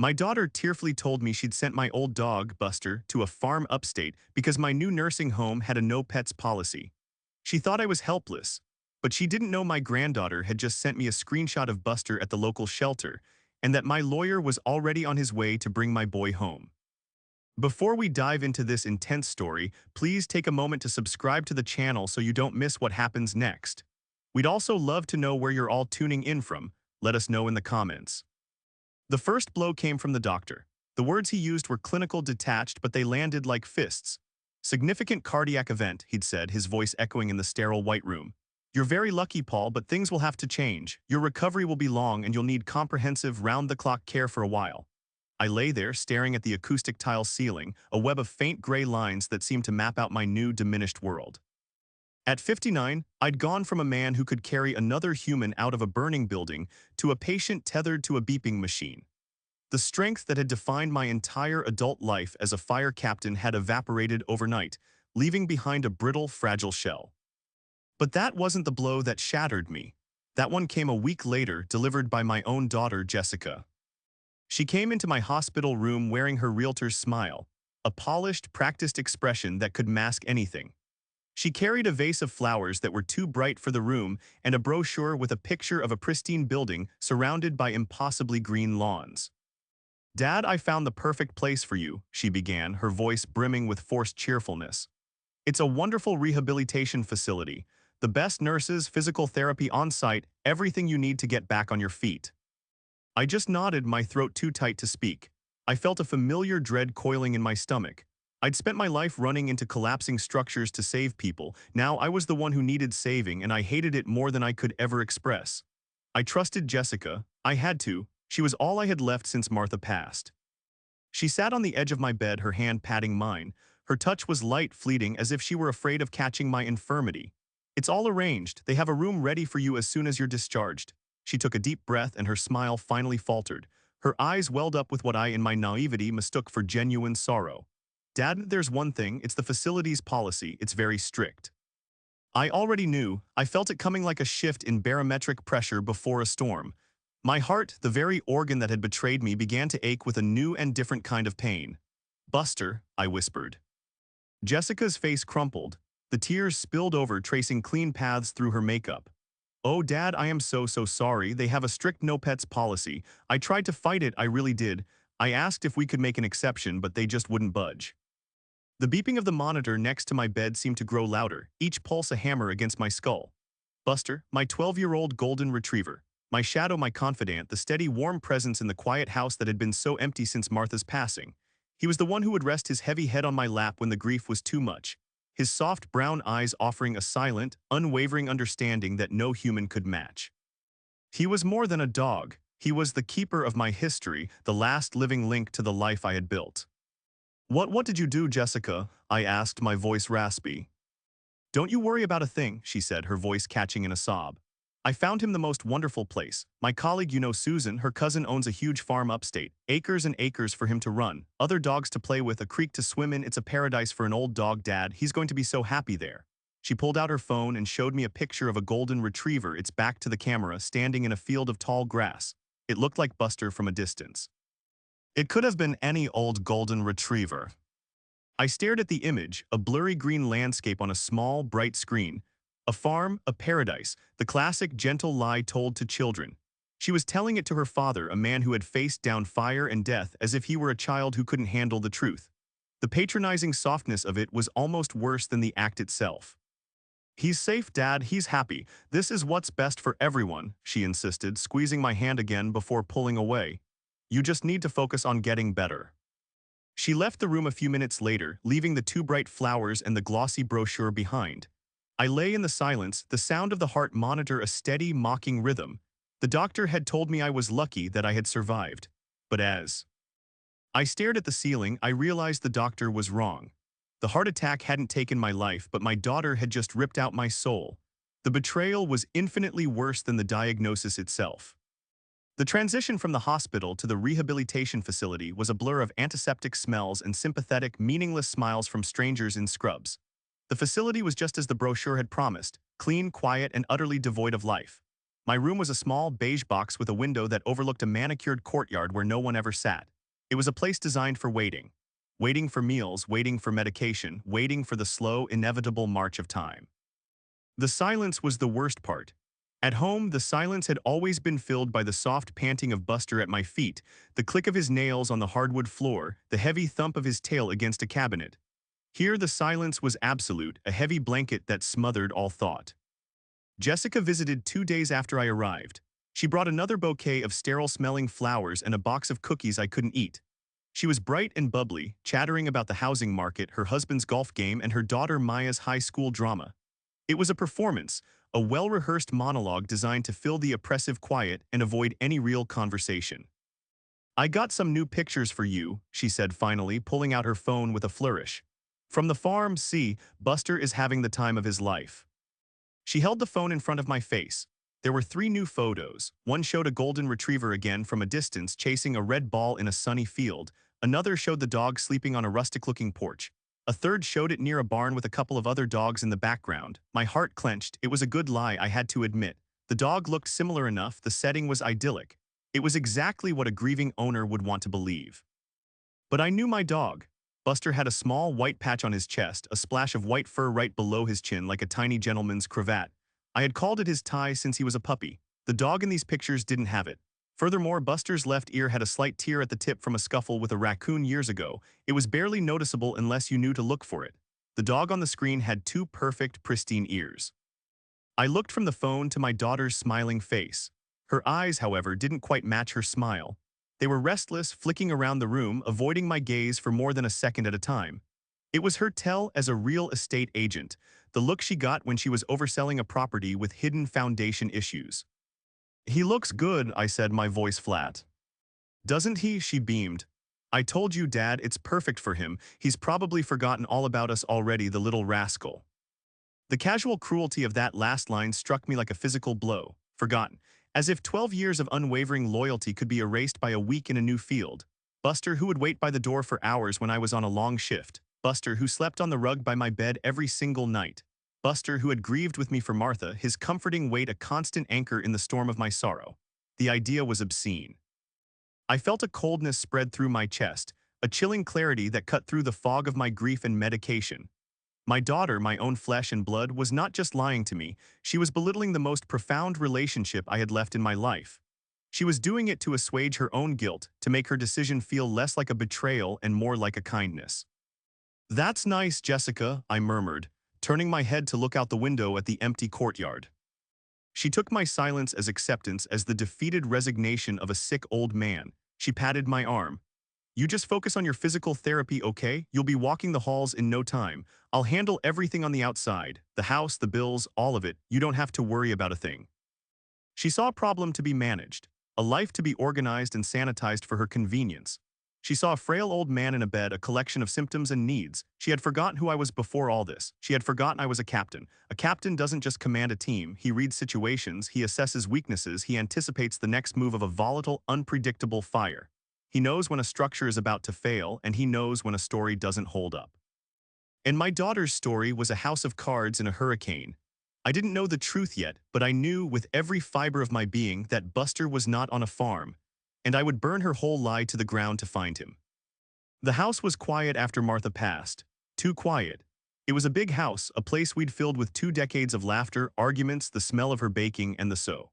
My daughter tearfully told me she'd sent my old dog, Buster, to a farm upstate because my new nursing home had a no-pets policy. She thought I was helpless, but she didn't know my granddaughter had just sent me a screenshot of Buster at the local shelter and that my lawyer was already on his way to bring my boy home. Before we dive into this intense story, please take a moment to subscribe to the channel so you don't miss what happens next. We'd also love to know where you're all tuning in from. Let us know in the comments. The first blow came from the doctor. The words he used were clinical detached, but they landed like fists. Significant cardiac event, he'd said, his voice echoing in the sterile white room. You're very lucky, Paul, but things will have to change. Your recovery will be long and you'll need comprehensive round-the-clock care for a while. I lay there, staring at the acoustic tile ceiling, a web of faint gray lines that seemed to map out my new, diminished world. At 59, I'd gone from a man who could carry another human out of a burning building to a patient tethered to a beeping machine. The strength that had defined my entire adult life as a fire captain had evaporated overnight, leaving behind a brittle, fragile shell. But that wasn't the blow that shattered me. That one came a week later, delivered by my own daughter, Jessica. She came into my hospital room wearing her realtor's smile, a polished, practiced expression that could mask anything. She carried a vase of flowers that were too bright for the room and a brochure with a picture of a pristine building surrounded by impossibly green lawns. "Dad, I found the perfect place for you," she began, her voice brimming with forced cheerfulness. "It's a wonderful rehabilitation facility. The best nurses, physical therapy on site, everything you need to get back on your feet." I just nodded, my throat too tight to speak. I felt a familiar dread coiling in my stomach. I'd spent my life running into collapsing structures to save people. Now I was the one who needed saving, and I hated it more than I could ever express. I trusted Jessica. I had to. She was all I had left since Martha passed. She sat on the edge of my bed, her hand patting mine. Her touch was light, fleeting, as if she were afraid of catching my infirmity. "It's all arranged. They have a room ready for you as soon as you're discharged." She took a deep breath and her smile finally faltered. Her eyes welled up with what I, in my naivety, mistook for genuine sorrow. "Dad, there's one thing. It's the facility's policy. It's very strict." I already knew. I felt it coming like a shift in barometric pressure before a storm. My heart, the very organ that had betrayed me, began to ache with a new and different kind of pain. "Buster," I whispered. Jessica's face crumpled. The tears spilled over, tracing clean paths through her makeup. "Oh, Dad, I am so sorry. They have a strict no-pets policy. I tried to fight it, I really did. I asked if we could make an exception, but they just wouldn't budge." The beeping of the monitor next to my bed seemed to grow louder, each pulse a hammer against my skull. Buster, my 12-year-old golden retriever. My shadow, my confidant, the steady, warm presence in the quiet house that had been so empty since Martha's passing. He was the one who would rest his heavy head on my lap when the grief was too much, his soft brown eyes offering a silent, unwavering understanding that no human could match. He was more than a dog. He was the keeper of my history, the last living link to the life I had built. What did you do, Jessica?" I asked, my voice raspy. "Don't you worry about a thing," she said, her voice catching in a sob. "I found him the most wonderful place. My colleague, Susan, her cousin, owns a huge farm upstate. Acres and acres for him to run, other dogs to play with, a creek to swim in. It's a paradise for an old dog, Dad. He's going to be so happy there." She pulled out her phone and showed me a picture of a golden retriever, its back to the camera, standing in a field of tall grass. It looked like Buster from a distance. It could have been any old golden retriever. I stared at the image, a blurry green landscape on a small, bright screen. A farm, a paradise, the classic gentle lie told to children. She was telling it to her father, a man who had faced down fire and death as if he were a child who couldn't handle the truth. The patronizing softness of it was almost worse than the act itself. "He's safe, Dad. He's happy. This is what's best for everyone," she insisted, squeezing my hand again before pulling away. "You just need to focus on getting better." She left the room a few minutes later, leaving the two bright flowers and the glossy brochure behind. I lay in the silence, the sound of the heart monitor a steady, mocking rhythm. The doctor had told me I was lucky that I had survived. But as I stared at the ceiling, I realized the doctor was wrong. The heart attack hadn't taken my life, but my daughter had just ripped out my soul. The betrayal was infinitely worse than the diagnosis itself. The transition from the hospital to the rehabilitation facility was a blur of antiseptic smells and sympathetic, meaningless smiles from strangers in scrubs. The facility was just as the brochure had promised, clean, quiet, and utterly devoid of life. My room was a small, beige box with a window that overlooked a manicured courtyard where no one ever sat. It was a place designed for waiting. Waiting for meals, waiting for medication, waiting for the slow, inevitable march of time. The silence was the worst part. At home, the silence had always been filled by the soft panting of Buster at my feet, the click of his nails on the hardwood floor, the heavy thump of his tail against a cabinet. Here the silence was absolute, a heavy blanket that smothered all thought. Jessica visited 2 days after I arrived. She brought another bouquet of sterile-smelling flowers and a box of cookies I couldn't eat. She was bright and bubbly, chattering about the housing market, her husband's golf game, and her daughter Maya's high school drama. It was a performance, a well-rehearsed monologue designed to fill the oppressive quiet and avoid any real conversation. "I got some new pictures for you," she said finally, pulling out her phone with a flourish. "From the farm, see, Buster is having the time of his life." She held the phone in front of my face. There were 3 new photos. One showed a golden retriever again from a distance chasing a red ball in a sunny field. Another showed the dog sleeping on a rustic-looking porch. A third showed it near a barn with a couple of other dogs in the background. My heart clenched. It was a good lie, I had to admit. The dog looked similar enough, the setting was idyllic. It was exactly what a grieving owner would want to believe. But I knew my dog. Buster had a small white patch on his chest, a splash of white fur right below his chin like a tiny gentleman's cravat. I had called it his tie since he was a puppy. The dog in these pictures didn't have it. Furthermore, Buster's left ear had a slight tear at the tip from a scuffle with a raccoon years ago. It was barely noticeable unless you knew to look for it. The dog on the screen had 2 perfect, pristine ears. I looked from the phone to my daughter's smiling face. Her eyes, however, didn't quite match her smile. They were restless, flicking around the room, avoiding my gaze for more than a second at a time. It was her tell as a real estate agent, the look she got when she was overselling a property with hidden foundation issues. "He looks good," I said, my voice flat. "Doesn't he?" she beamed. "I told you, Dad, it's perfect for him. He's probably forgotten all about us already, the little rascal." The casual cruelty of that last line struck me like a physical blow. Forgotten. As if 12 years of unwavering loyalty could be erased by a week in a new field. Buster, who would wait by the door for hours when I was on a long shift. Buster, who slept on the rug by my bed every single night. Buster, who had grieved with me for Martha, his comforting weight a constant anchor in the storm of my sorrow. The idea was obscene. I felt a coldness spread through my chest, a chilling clarity that cut through the fog of my grief and medication. My daughter, my own flesh and blood, was not just lying to me, she was belittling the most profound relationship I had left in my life. She was doing it to assuage her own guilt, to make her decision feel less like a betrayal and more like a kindness. "That's nice, Jessica," I murmured, turning my head to look out the window at the empty courtyard. She took my silence as acceptance, as the defeated resignation of a sick old man. She patted my arm. "You just focus on your physical therapy, okay? You'll be walking the halls in no time. I'll handle everything on the outside. The house, the bills, all of it. You don't have to worry about a thing." She saw a problem to be managed, a life to be organized and sanitized for her convenience. She saw a frail old man in a bed, a collection of symptoms and needs. She had forgotten who I was before all this. She had forgotten I was a captain. A captain doesn't just command a team. He reads situations, he assesses weaknesses, he anticipates the next move of a volatile, unpredictable fire. He knows when a structure is about to fail, and he knows when a story doesn't hold up. And my daughter's story was a house of cards in a hurricane. I didn't know the truth yet, but I knew with every fiber of my being that Buster was not on a farm, and I would burn her whole lie to the ground to find him. The house was quiet after Martha passed. Too quiet. It was a big house, a place we'd filled with 2 decades of laughter, arguments, the smell of her baking, and the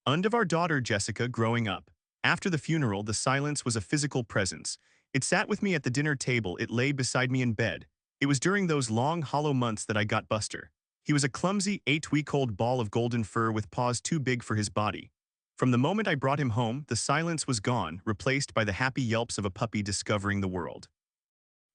and of our daughter Jessica growing up. After the funeral, the silence was a physical presence. It sat with me at the dinner table, it lay beside me in bed. It was during those long, hollow months that I got Buster. He was a clumsy, 8-week-old ball of golden fur with paws too big for his body. From the moment I brought him home, the silence was gone, replaced by the happy yelps of a puppy discovering the world.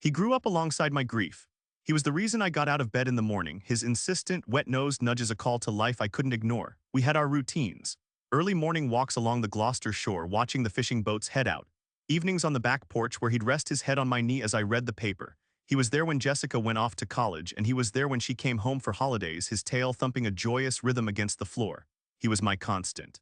He grew up alongside my grief. He was the reason I got out of bed in the morning, his insistent, wet-nosed nudges a call to life I couldn't ignore. We had our routines. Early morning walks along the Gloucester shore watching the fishing boats head out. Evenings on the back porch where he'd rest his head on my knee as I read the paper. He was there when Jessica went off to college, and he was there when she came home for holidays, his tail thumping a joyous rhythm against the floor. He was my constant.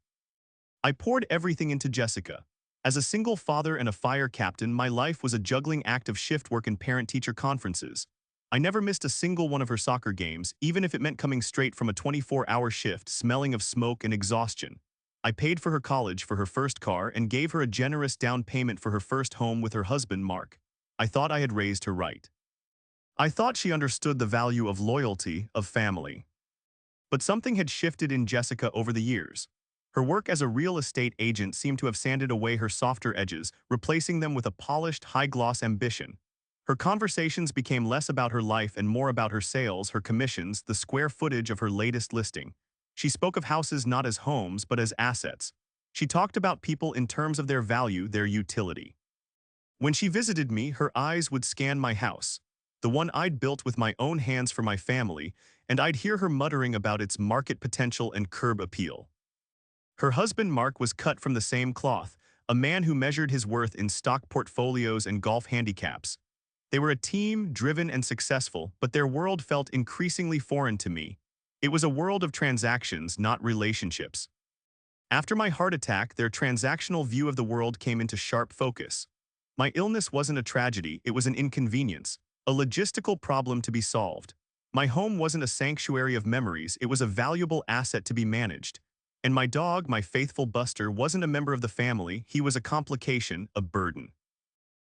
I poured everything into Jessica. As a single father and a fire captain, my life was a juggling act of shift work and parent-teacher conferences. I never missed a single one of her soccer games, even if it meant coming straight from a 24-hour shift smelling of smoke and exhaustion. I paid for her college for her first car and gave her a generous down payment for her first home with her husband, Mark. I thought I had raised her right. I thought she understood the value of loyalty, of family. But something had shifted in Jessica over the years. Her work as a real estate agent seemed to have sanded away her softer edges, replacing them with a polished, high-gloss ambition. Her conversations became less about her life and more about her sales, her commissions, the square footage of her latest listing. She spoke of houses not as homes, but as assets. She talked about people in terms of their value, their utility. When she visited me, her eyes would scan my house, the one I'd built with my own hands for my family, and I'd hear her muttering about its market potential and curb appeal. Her husband Mark was cut from the same cloth, a man who measured his worth in stock portfolios and golf handicaps. They were a team, driven and successful, but their world felt increasingly foreign to me. It was a world of transactions, not relationships. After my heart attack, their transactional view of the world came into sharp focus. My illness wasn't a tragedy, it was an inconvenience, a logistical problem to be solved. My home wasn't a sanctuary of memories, it was a valuable asset to be managed. And my dog, my faithful Buster, wasn't a member of the family, he was a complication, a burden.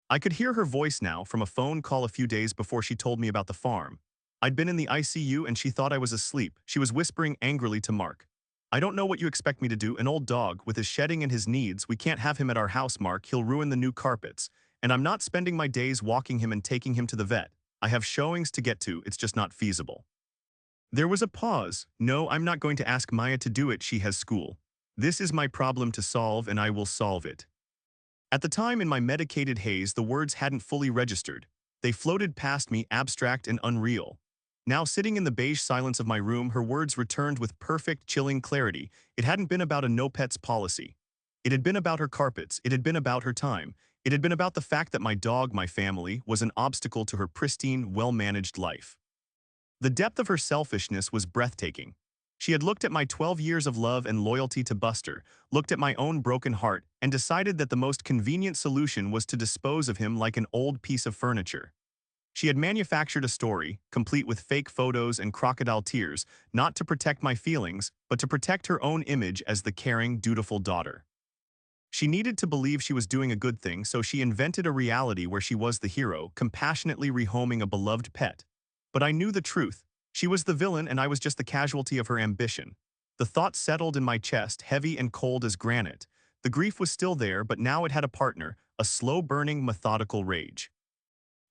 I could hear her voice now from a phone call a few days before she told me about the farm. I'd been in the ICU and she thought I was asleep. She was whispering angrily to Mark. "I don't know what you expect me to do, an old dog, with his shedding and his needs, we can't have him at our house, Mark, he'll ruin the new carpets. And I'm not spending my days walking him and taking him to the vet. I have showings to get to, it's just not feasible." There was a pause. "No, I'm not going to ask Maya to do it, she has school. This is my problem to solve and I will solve it." At the time, in my medicated haze, the words hadn't fully registered. They floated past me, abstract and unreal. Now, sitting in the beige silence of my room, her words returned with perfect, chilling clarity. It hadn't been about a no-pets policy. It had been about her carpets. It had been about her time. It had been about the fact that my dog, my family, was an obstacle to her pristine, well-managed life. The depth of her selfishness was breathtaking. She had looked at my 12 years of love and loyalty to Buster, looked at my own broken heart, and decided that the most convenient solution was to dispose of him like an old piece of furniture. She had manufactured a story, complete with fake photos and crocodile tears, not to protect my feelings, but to protect her own image as the caring, dutiful daughter. She needed to believe she was doing a good thing, so she invented a reality where she was the hero, compassionately rehoming a beloved pet. But I knew the truth. She was the villain and I was just the casualty of her ambition. The thought settled in my chest, heavy and cold as granite. The grief was still there, but now it had a partner, a slow-burning, methodical rage.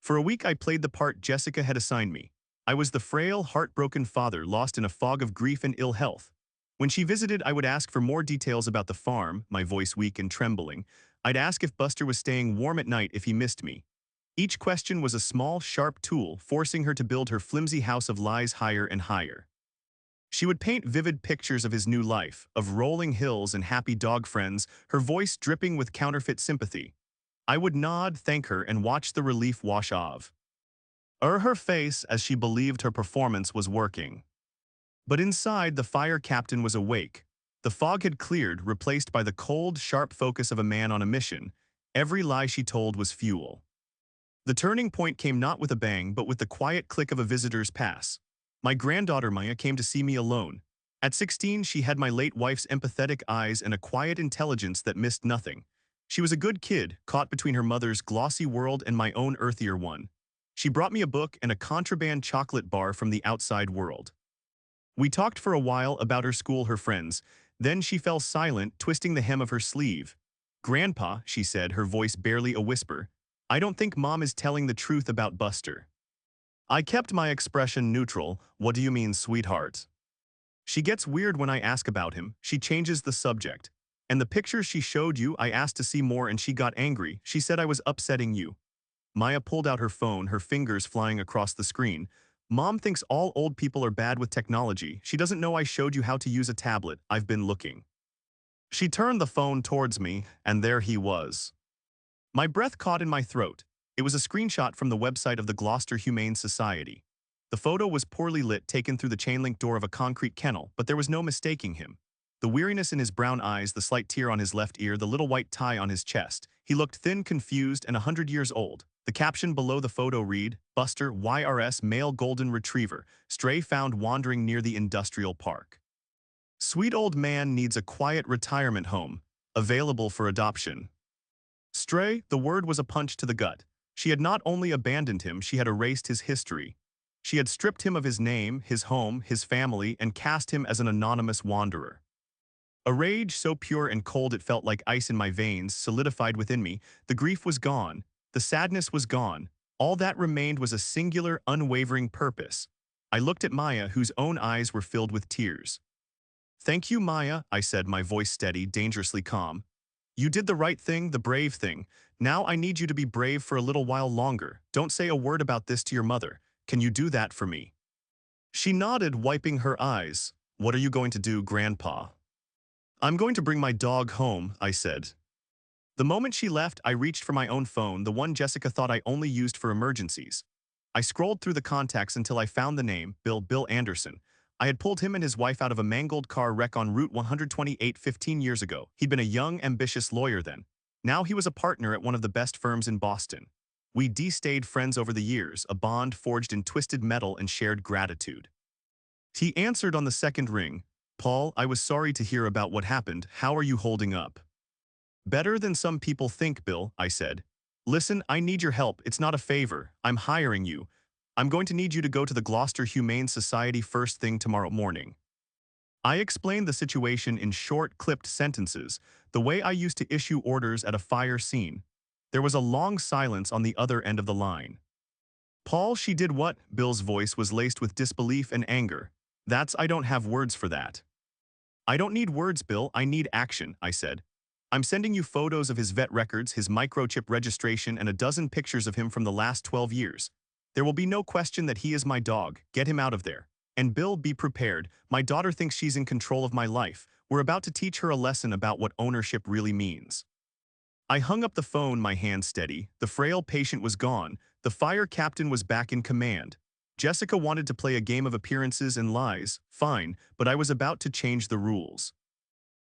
For a week I played the part Jessica had assigned me. I was the frail, heartbroken father lost in a fog of grief and ill health. When she visited, I would ask for more details about the farm, my voice weak and trembling. I'd ask if Buster was staying warm at night if he missed me. Each question was a small, sharp tool, forcing her to build her flimsy house of lies higher and higher. She would paint vivid pictures of his new life, of rolling hills and happy dog friends, her voice dripping with counterfeit sympathy. I would nod, thank her, and watch the relief wash off her face as she believed her performance was working. But inside, the fire captain was awake. The fog had cleared, replaced by the cold, sharp focus of a man on a mission. Every lie she told was fuel. The turning point came not with a bang, but with the quiet click of a visitor's pass. My granddaughter Maya came to see me alone. At 16, she had my late wife's empathetic eyes and a quiet intelligence that missed nothing. She was a good kid, caught between her mother's glossy world and my own earthier one. She brought me a book and a contraband chocolate bar from the outside world. We talked for a while about her school, her friends. Then she fell silent, twisting the hem of her sleeve. "Grandpa," she said, her voice barely a whisper, "I don't think Mom is telling the truth about Buster." I kept my expression neutral. "What do you mean, sweetheart?" "She gets weird when I ask about him. She changes the subject. And the pictures she showed you, I asked to see more and she got angry. She said I was upsetting you." Maya pulled out her phone, her fingers flying across the screen. "Mom thinks all old people are bad with technology. She doesn't know I showed you how to use a tablet. I've been looking." She turned the phone towards me, and there he was. My breath caught in my throat. It was a screenshot from the website of the Gloucester Humane Society. The photo was poorly lit, taken through the chain-link door of a concrete kennel, but there was no mistaking him. The weariness in his brown eyes, the slight tear on his left ear, the little white tie on his chest. He looked thin, confused, and 100 years old. The caption below the photo read, Buster, YRS Male Golden Retriever, stray found wandering near the industrial park. Sweet old man needs a quiet retirement home, available for adoption. Stray, the word was a punch to the gut. She had not only abandoned him, she had erased his history. She had stripped him of his name, his home, his family, and cast him as an anonymous wanderer. A rage so pure and cold it felt like ice in my veins solidified within me. The grief was gone. The sadness was gone. All that remained was a singular, unwavering purpose. I looked at Maya, whose own eyes were filled with tears. "Thank you, Maya," I said, my voice steady, dangerously calm. "You did the right thing, the brave thing. Now I need you to be brave for a little while longer. Don't say a word about this to your mother. Can you do that for me?" She nodded, wiping her eyes. "What are you going to do, Grandpa?" "I'm going to bring my dog home," I said. The moment she left, I reached for my own phone, the one Jessica thought I only used for emergencies. I scrolled through the contacts until I found the name, Bill Anderson. I had pulled him and his wife out of a mangled car wreck on Route 128 15 years ago. He'd been a young, ambitious lawyer then. Now he was a partner at one of the best firms in Boston. We'd stayed friends over the years, a bond forged in twisted metal and shared gratitude. He answered on the second ring. "Paul, I was sorry to hear about what happened. How are you holding up?" "Better than some people think, Bill," I said. "Listen, I need your help. It's not a favor. I'm hiring you. I'm going to need you to go to the Gloucester Humane Society first thing tomorrow morning." I explained the situation in short, clipped sentences, the way I used to issue orders at a fire scene. There was a long silence on the other end of the line. "Paul, she did what?" Bill's voice was laced with disbelief and anger. I don't have words for that." "I don't need words, Bill. I need action," I said. "I'm sending you photos of his vet records, his microchip registration, and a dozen pictures of him from the last 12 years. There will be no question that he is my dog. Get him out of there. And Bill, be prepared. My daughter thinks she's in control of my life. We're about to teach her a lesson about what ownership really means." I hung up the phone, my hand steady. The frail patient was gone. The fire captain was back in command. Jessica wanted to play a game of appearances and lies. Fine, but I was about to change the rules.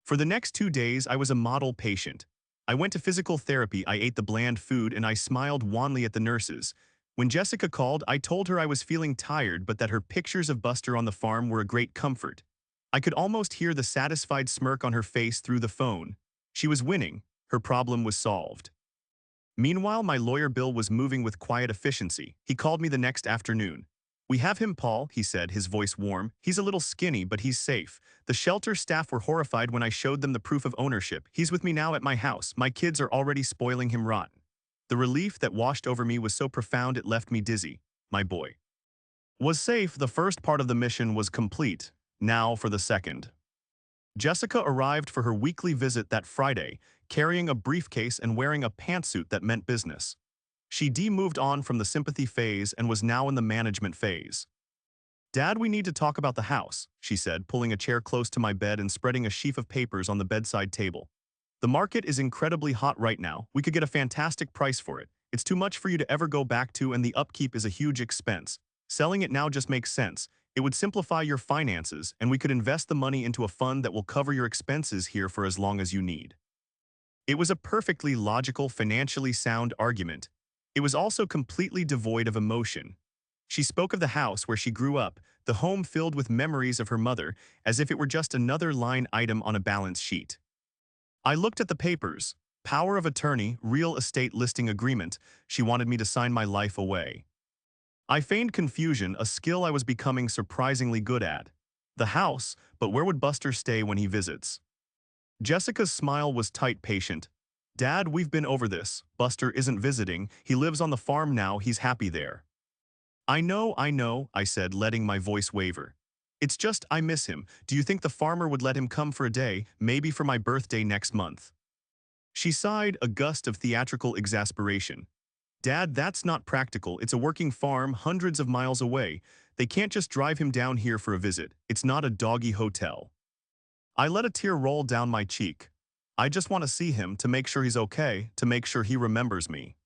For the next 2 days, I was a model patient. I went to physical therapy, I ate the bland food, and I smiled wanly at the nurses. When Jessica called, I told her I was feeling tired but that her pictures of Buster on the farm were a great comfort. I could almost hear the satisfied smirk on her face through the phone. She was winning. Her problem was solved. Meanwhile, my lawyer Bill was moving with quiet efficiency. He called me the next afternoon. "We have him, Paul," he said, his voice warm. "He's a little skinny, but he's safe. The shelter staff were horrified when I showed them the proof of ownership. He's with me now at my house. My kids are already spoiling him rotten." The relief that washed over me was so profound it left me dizzy. My boy was safe. The first part of the mission was complete. Now for the second. Jessica arrived for her weekly visit that Friday, carrying a briefcase and wearing a pantsuit that meant business. She moved on from the sympathy phase and was now in the management phase. "Dad, we need to talk about the house," she said, pulling a chair close to my bed and spreading a sheaf of papers on the bedside table. "The market is incredibly hot right now. We could get a fantastic price for it. It's too much for you to ever go back to, and the upkeep is a huge expense. Selling it now just makes sense. It would simplify your finances, and we could invest the money into a fund that will cover your expenses here for as long as you need." It was a perfectly logical, financially sound argument. It was also completely devoid of emotion. She spoke of the house where she grew up, the home filled with memories of her mother, as if it were just another line item on a balance sheet. I looked at the papers. Power of attorney, real estate listing agreement. She wanted me to sign my life away. I feigned confusion, a skill I was becoming surprisingly good at. The house, but where would Buster stay when he visits? Jessica's smile was tight, patient. "Dad, we've been over this. Buster isn't visiting. He lives on the farm now. He's happy there." I know, I said, letting my voice waver. "It's just I miss him. Do you think the farmer would let him come for a day, maybe for my birthday next month?" She sighed, a gust of theatrical exasperation. "Dad, that's not practical. It's a working farm hundreds of miles away. They can't just drive him down here for a visit. It's not a doggy hotel." I let a tear roll down my cheek. "I just want to see him, to make sure he's okay, to make sure he remembers me."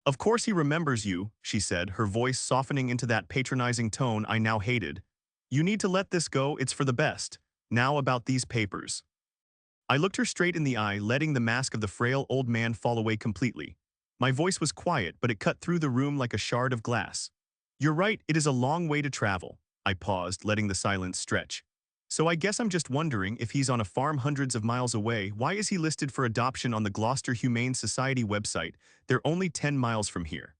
"Of course he remembers you," she said, her voice softening into that patronizing tone I now hated. "You need to let this go. It's for the best. Now about these papers. I looked her straight in the eye, letting the mask of the frail old man fall away completely. My voice was quiet, but it cut through the room like a shard of glass. You're right, it is a long way to travel. I paused, letting the silence stretch. So I guess I'm just wondering, if he's on a farm hundreds of miles away, why is he listed for adoption on the Gloucester Humane Society website? They're only 10 miles from here.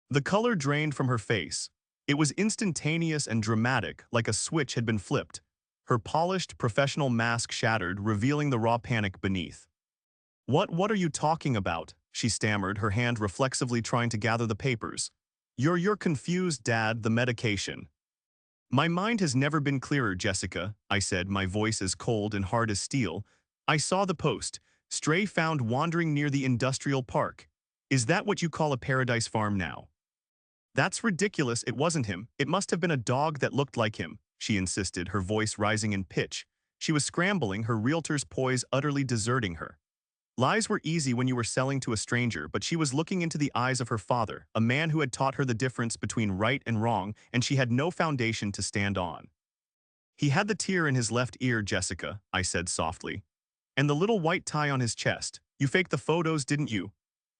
The color drained from her face. It was instantaneous and dramatic, like a switch had been flipped. Her polished, professional mask shattered, revealing the raw panic beneath. What are you talking about?" she stammered, her hand reflexively trying to gather the papers. You're confused, Dad, the medication." "My mind has never been clearer, Jessica," I said, my voice as cold and hard as steel. "I saw the post. Stray found wandering near the industrial park. Is that what you call a paradise farm now?" "That's ridiculous, it wasn't him. It must have been a dog that looked like him," she insisted, her voice rising in pitch. She was scrambling, her realtor's poise utterly deserting her. Lies were easy when you were selling to a stranger, but she was looking into the eyes of her father, a man who had taught her the difference between right and wrong, and she had no foundation to stand on. "He had the tear in his left ear, Jessica," I said softly. "And the little white tie on his chest. You faked the photos, didn't you?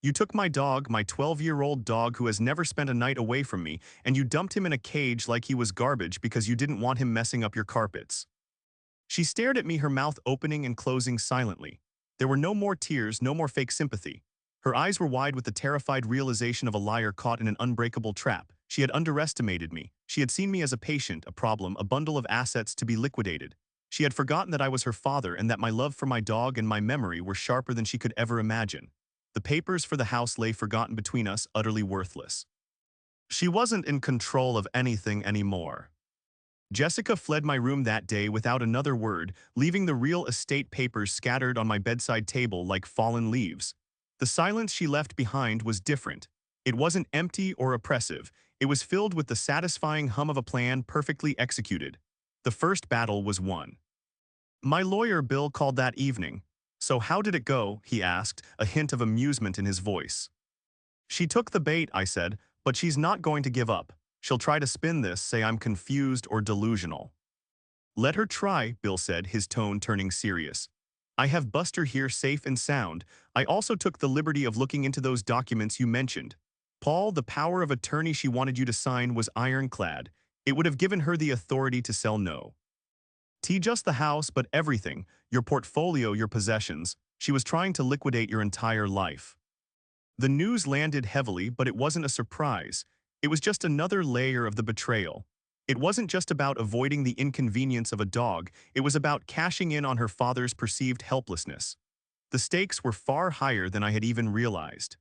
You took my dog, my 12-year-old dog who has never spent a night away from me, and you dumped him in a cage like he was garbage because you didn't want him messing up your carpets." She stared at me, her mouth opening and closing silently. There were no more tears, no more fake sympathy. Her eyes were wide with the terrified realization of a liar caught in an unbreakable trap. She had underestimated me. She had seen me as a patient, a problem, a bundle of assets to be liquidated. She had forgotten that I was her father and that my love for my dog and my memory were sharper than she could ever imagine. The papers for the house lay forgotten between us, utterly worthless. She wasn't in control of anything anymore. Jessica fled my room that day without another word, leaving the real estate papers scattered on my bedside table like fallen leaves. The silence she left behind was different. It wasn't empty or oppressive. It was filled with the satisfying hum of a plan perfectly executed. The first battle was won. My lawyer, Bill, called that evening. "So how did it go?" he asked, a hint of amusement in his voice. "She took the bait," I said, "but she's not going to give up. She'll try to spin this, say I'm confused or delusional." "Let her try," Bill said, his tone turning serious. "I have Buster here safe and sound. I also took the liberty of looking into those documents you mentioned. Paul, the power of attorney she wanted you to sign was ironclad. It would have given her the authority to sell no. T just the house, but everything, your portfolio, your possessions. She was trying to liquidate your entire life." The news landed heavily, but it wasn't a surprise. It was just another layer of the betrayal. It wasn't just about avoiding the inconvenience of a dog, it was about cashing in on her father's perceived helplessness. The stakes were far higher than I had even realized.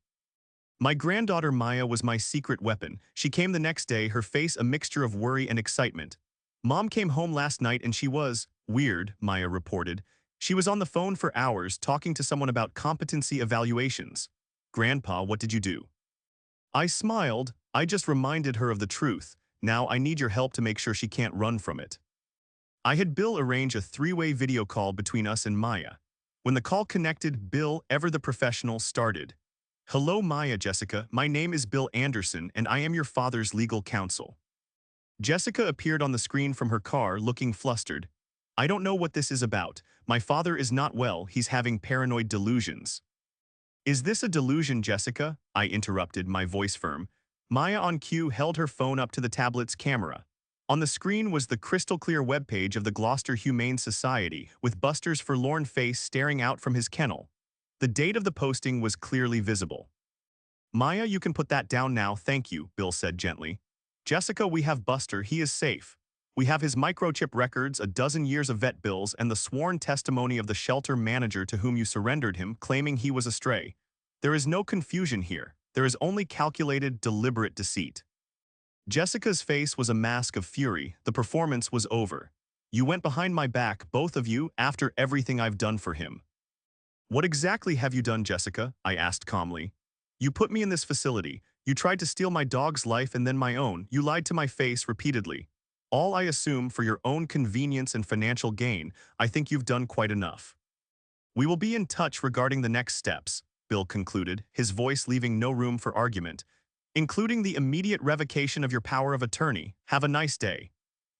My granddaughter Maya was my secret weapon. She came the next day, her face a mixture of worry and excitement. "Mom came home last night and she was weird," Maya reported. "She was on the phone for hours talking to someone about competency evaluations." "Grandpa, what did you do?" I smiled. I just reminded her of the truth. Now I need your help to make sure she can't run from it. I had Bill arrange a three-way video call between us and Maya. When the call connected, Bill, ever the professional, started. "Hello, Maya, Jessica. My name is Bill Anderson, and I am your father's legal counsel." Jessica appeared on the screen from her car, looking flustered. "I don't know what this is about. My father is not well. He's having paranoid delusions." "Is this a delusion, Jessica?" I interrupted, my voice firm. Maya on cue held her phone up to the tablet's camera. On the screen was the crystal-clear webpage of the Gloucester Humane Society, with Buster's forlorn face staring out from his kennel. The date of the posting was clearly visible. "Maya, you can put that down now, thank you," Bill said gently. "Jessica, we have Buster, he is safe. We have his microchip records, a dozen years of vet bills, and the sworn testimony of the shelter manager to whom you surrendered him, claiming he was a stray. There is no confusion here. There is only calculated, deliberate deceit." Jessica's face was a mask of fury. The performance was over. "You went behind my back, both of you, after everything I've done for him." "What exactly have you done, Jessica?" I asked calmly. "You put me in this facility. You tried to steal my dog's life and then my own. You lied to my face repeatedly. All I assume for your own convenience and financial gain. I think you've done quite enough. We will be in touch regarding the next steps," Bill concluded, his voice leaving no room for argument, "including the immediate revocation of your power of attorney. Have a nice day."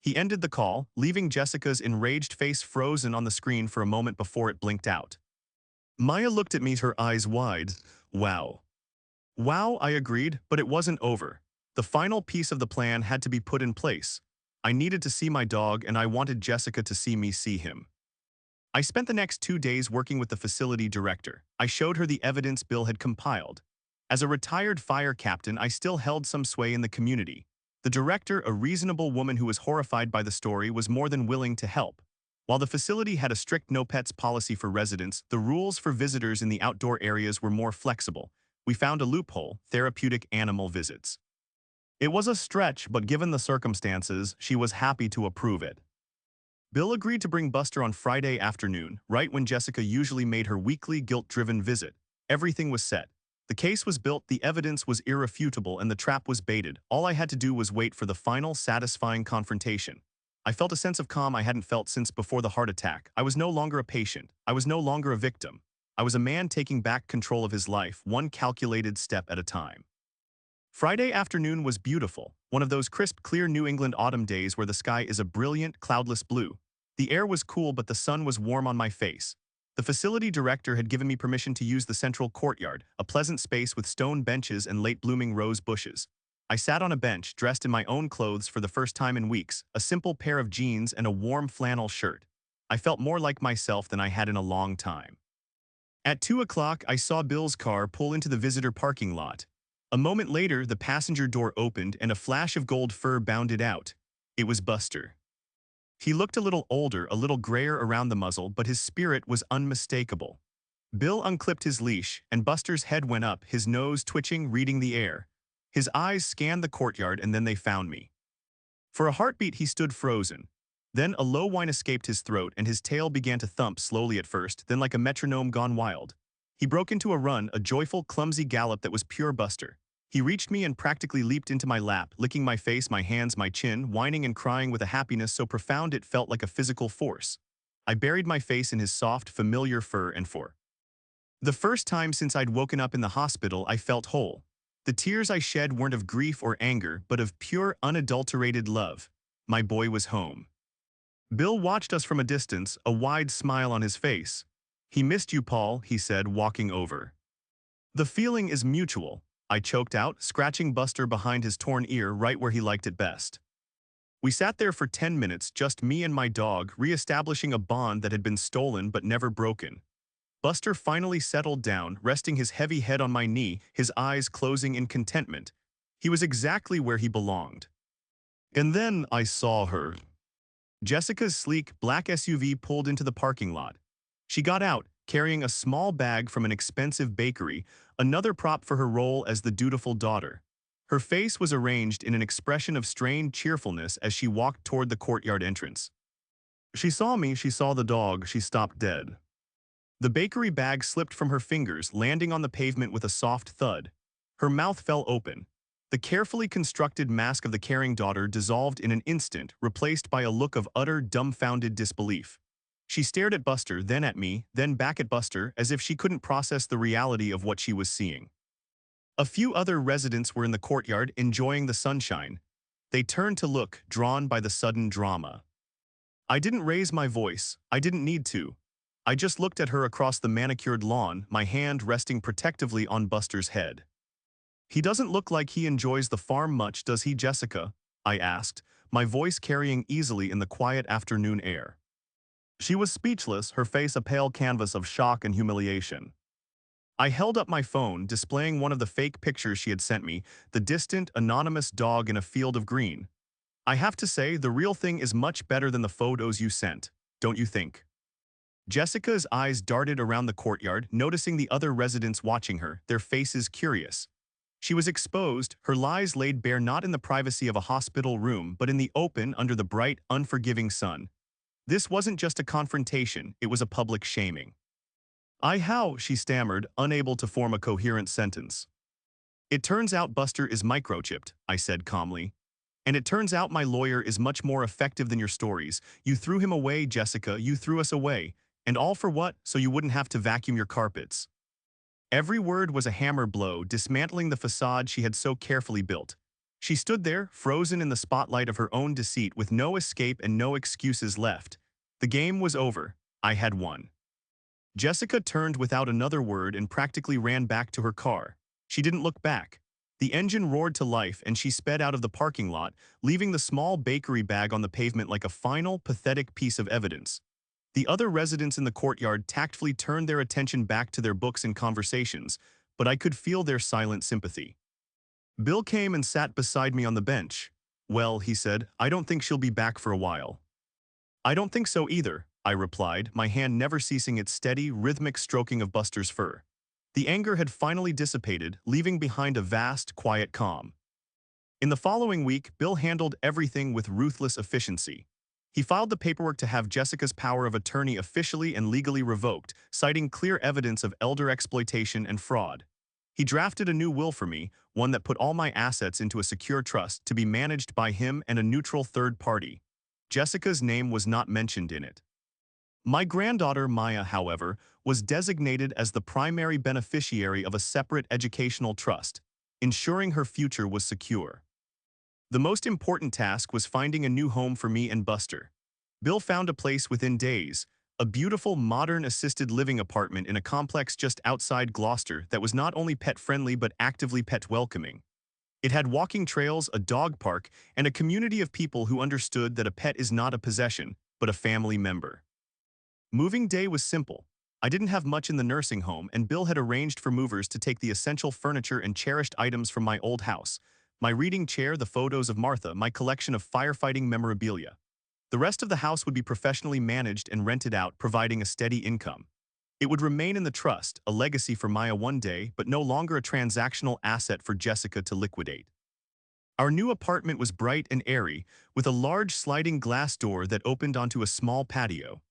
He ended the call, leaving Jessica's enraged face frozen on the screen for a moment before it blinked out. Maya looked at me, her eyes wide. Wow. Wow, I agreed, but it wasn't over. The final piece of the plan had to be put in place. I needed to see my dog, and I wanted Jessica to see me see him. I spent the next 2 days working with the facility director. I showed her the evidence Bill had compiled. As a retired fire captain, I still held some sway in the community. The director, a reasonable woman who was horrified by the story, was more than willing to help. While the facility had a strict no pets policy for residents, the rules for visitors in the outdoor areas were more flexible. We found a loophole: therapeutic animal visits. It was a stretch, but given the circumstances, she was happy to approve it. Bill agreed to bring Buster on Friday afternoon, right when Jessica usually made her weekly guilt-driven visit. Everything was set. The case was built, the evidence was irrefutable, and the trap was baited. All I had to do was wait for the final, satisfying confrontation. I felt a sense of calm I hadn't felt since before the heart attack. I was no longer a patient. I was no longer a victim. I was a man taking back control of his life, one calculated step at a time. Friday afternoon was beautiful, one of those crisp, clear New England autumn days where the sky is a brilliant, cloudless blue. The air was cool, but the sun was warm on my face. The facility director had given me permission to use the central courtyard, a pleasant space with stone benches and late-blooming rose bushes. I sat on a bench, dressed in my own clothes for the first time in weeks, a simple pair of jeans and a warm flannel shirt. I felt more like myself than I had in a long time. At 2 o'clock, I saw Bill's car pull into the visitor parking lot. A moment later, the passenger door opened and a flash of gold fur bounded out. It was Buster. He looked a little older, a little grayer around the muzzle, but his spirit was unmistakable. Bill unclipped his leash, and Buster's head went up, his nose twitching, reading the air. His eyes scanned the courtyard, and then they found me. For a heartbeat, he stood frozen. Then a low whine escaped his throat, and his tail began to thump, slowly at first, then like a metronome gone wild. He broke into a run, a joyful, clumsy gallop that was pure Buster. He reached me and practically leaped into my lap, licking my face, my hands, my chin, whining and crying with a happiness so profound it felt like a physical force. I buried my face in his soft, familiar fur, and for the first time since I'd woken up in the hospital, I felt whole. The tears I shed weren't of grief or anger, but of pure, unadulterated love. My boy was home. Bill watched us from a distance, a wide smile on his face. "He missed you, Paul," he said, walking over. "The feeling is mutual," I choked out, scratching Buster behind his torn ear right where he liked it best. We sat there for 10 minutes, just me and my dog, re-establishing a bond that had been stolen but never broken. Buster finally settled down, resting his heavy head on my knee, his eyes closing in contentment. He was exactly where he belonged. And then I saw her. Jessica's sleek, black SUV pulled into the parking lot. She got out, carrying a small bag from an expensive bakery, another prop for her role as the dutiful daughter. Her face was arranged in an expression of strained cheerfulness as she walked toward the courtyard entrance. She saw me, she saw the dog, she stopped dead. The bakery bag slipped from her fingers, landing on the pavement with a soft thud. Her mouth fell open. The carefully constructed mask of the caring daughter dissolved in an instant, replaced by a look of utter, dumbfounded disbelief. She stared at Buster, then at me, then back at Buster, as if she couldn't process the reality of what she was seeing. A few other residents were in the courtyard, enjoying the sunshine. They turned to look, drawn by the sudden drama. I didn't raise my voice. I didn't need to. I just looked at her across the manicured lawn, my hand resting protectively on Buster's head. "He doesn't look like he enjoys the farm much, does he, Jessica?" I asked, my voice carrying easily in the quiet afternoon air. She was speechless, her face a pale canvas of shock and humiliation. I held up my phone, displaying one of the fake pictures she had sent me, the distant, anonymous dog in a field of green. "I have to say, the real thing is much better than the photos you sent, don't you think?" Jessica's eyes darted around the courtyard, noticing the other residents watching her, their faces curious. She was exposed, her lies laid bare not in the privacy of a hospital room, but in the open under the bright, unforgiving sun. This wasn't just a confrontation, it was a public shaming. How?" she stammered, unable to form a coherent sentence. "It turns out Buster is microchipped," I said calmly. "And it turns out my lawyer is much more effective than your stories. You threw him away, Jessica, you threw us away. And all for what? So you wouldn't have to vacuum your carpets." Every word was a hammer blow, dismantling the facade she had so carefully built. She stood there, frozen in the spotlight of her own deceit with no escape and no excuses left. The game was over. I had won. Jessica turned without another word and practically ran back to her car. She didn't look back. The engine roared to life and she sped out of the parking lot, leaving the small bakery bag on the pavement like a final, pathetic piece of evidence. The other residents in the courtyard tactfully turned their attention back to their books and conversations, but I could feel their silent sympathy. Bill came and sat beside me on the bench. "Well," he said, "I don't think she'll be back for a while." "I don't think so either," I replied, my hand never ceasing its steady, rhythmic stroking of Buster's fur. The anger had finally dissipated, leaving behind a vast, quiet calm. In the following week, Bill handled everything with ruthless efficiency. He filed the paperwork to have Jessica's power of attorney officially and legally revoked, citing clear evidence of elder exploitation and fraud. He drafted a new will for me, one that put all my assets into a secure trust to be managed by him and a neutral third party. Jessica's name was not mentioned in it. My granddaughter, Maya, however, was designated as the primary beneficiary of a separate educational trust, ensuring her future was secure. The most important task was finding a new home for me and Buster. Bill found a place within days, a beautiful, modern assisted living apartment in a complex just outside Gloucester that was not only pet-friendly but actively pet-welcoming. It had walking trails, a dog park, and a community of people who understood that a pet is not a possession, but a family member. Moving day was simple. I didn't have much in the nursing home, and Bill had arranged for movers to take the essential furniture and cherished items from my old house. My reading chair, the photos of Martha, my collection of firefighting memorabilia. The rest of the house would be professionally managed and rented out, providing a steady income. It would remain in the trust, a legacy for Maya one day, but no longer a transactional asset for Jessica to liquidate. Our new apartment was bright and airy, with a large sliding glass door that opened onto a small patio.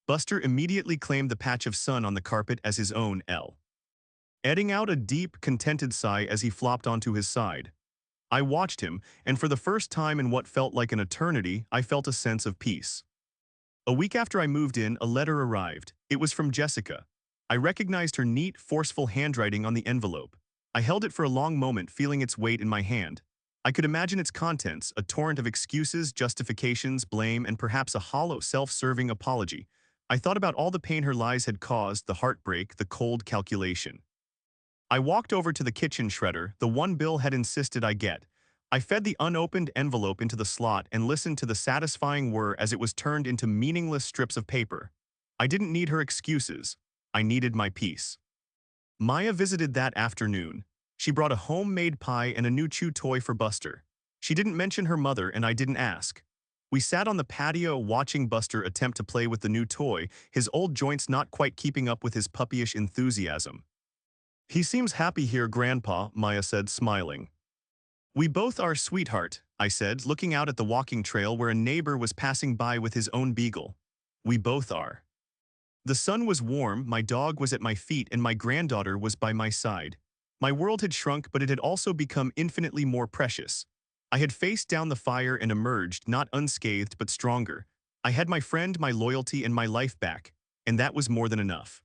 Buster immediately claimed the patch of sun on the carpet as his own letting out a deep, contented sigh as he flopped onto his side. I watched him, and for the first time in what felt like an eternity, I felt a sense of peace. A week after I moved in, a letter arrived. It was from Jessica. I recognized her neat, forceful handwriting on the envelope. I held it for a long moment, feeling its weight in my hand. I could imagine its contents, a torrent of excuses, justifications, blame, and perhaps a hollow, self-serving apology. I thought about all the pain her lies had caused, the heartbreak, the cold calculation. I walked over to the kitchen shredder, the one Bill had insisted I get. I fed the unopened envelope into the slot and listened to the satisfying whir as it was turned into meaningless strips of paper. I didn't need her excuses. I needed my peace. Maya visited that afternoon. She brought a homemade pie and a new chew toy for Buster. She didn't mention her mother, and I didn't ask. We sat on the patio watching Buster attempt to play with the new toy, his old joints not quite keeping up with his puppyish enthusiasm. "He seems happy here, Grandpa," Maya said, smiling. "We both are, sweetheart," I said, looking out at the walking trail where a neighbor was passing by with his own beagle. "We both are." The sun was warm, my dog was at my feet, and my granddaughter was by my side. My world had shrunk, but it had also become infinitely more precious. I had faced down the fire and emerged, not unscathed but stronger. I had my friend, my loyalty, and my life back, and that was more than enough.